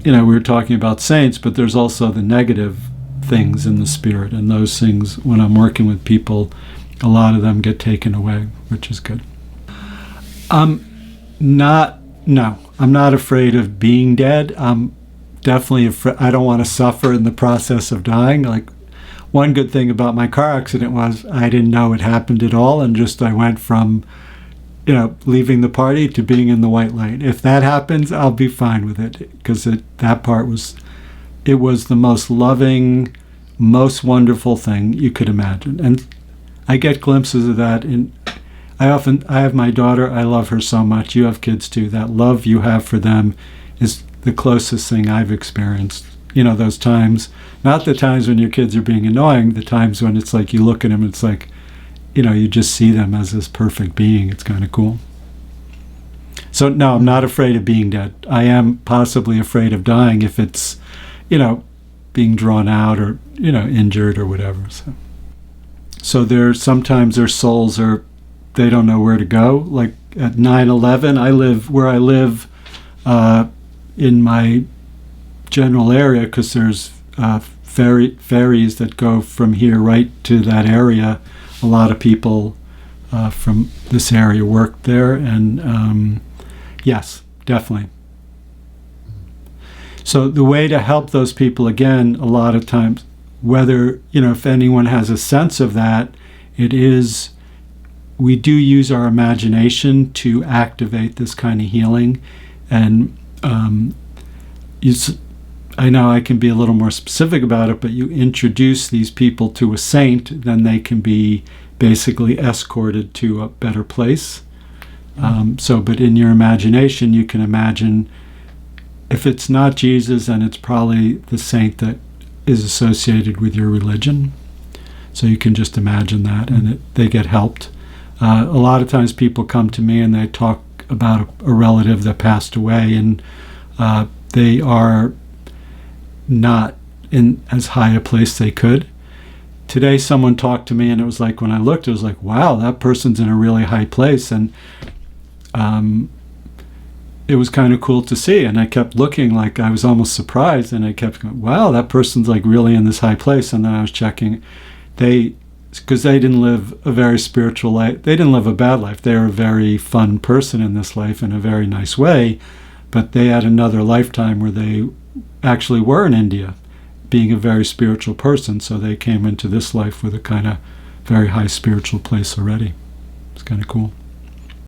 we were talking about saints, but there's also the negative things in the spirit, and those things, when I'm working with people, a lot of them get taken away, which is good. I'm not afraid of being dead. I'm definitely afraid. I don't want to suffer in the process of dying. Like, one good thing about my car accident was I didn't know it happened at all, and just I went from leaving the party to being in the white light. If that happens, I'll be fine with it, because that part was the most loving, most wonderful thing you could imagine. And I get glimpses of that. I have my daughter. I love her so much. You have kids too. That love you have for them is the closest thing I've experienced. Those times, not the times when your kids are being annoying, the times when it's like you look at them, it's like, you just see them as this perfect being. It's kind of cool. So no, I'm not afraid of being dead. I am possibly afraid of dying if it's, being drawn out or, injured or whatever. So sometimes their souls they don't know where to go. Like at 9/11, where I live in my general area, because there's ferries that go from here right to that area. A lot of people from this area work there, and yes, definitely. So the way to help those people, again, a lot of times, whether, if anyone has a sense of that, we do use our imagination to activate this kind of healing. And I know I can be a little more specific about it, but you introduce these people to a saint, then they can be basically escorted to a better place. But in your imagination, you can imagine, if it's not Jesus, then it's probably the saint that is associated with your religion. So you can just imagine that, and they get helped. A lot of times people come to me and they talk about a relative that passed away, and they are not in as high a place they could. Today someone talked to me, and it was like, when I looked, it was like, wow, that person's in a really high place. And it was kind of cool to see, and I kept looking, like I was almost surprised, and I kept going, wow, that person's like really in this high place. And then I was checking, because they didn't live a very spiritual life. They didn't live a bad life. They were a very fun person in this life in a very nice way, but they had another lifetime where they actually were in India, being a very spiritual person. So they came into this life with a kind of very high spiritual place already. It's kind of cool.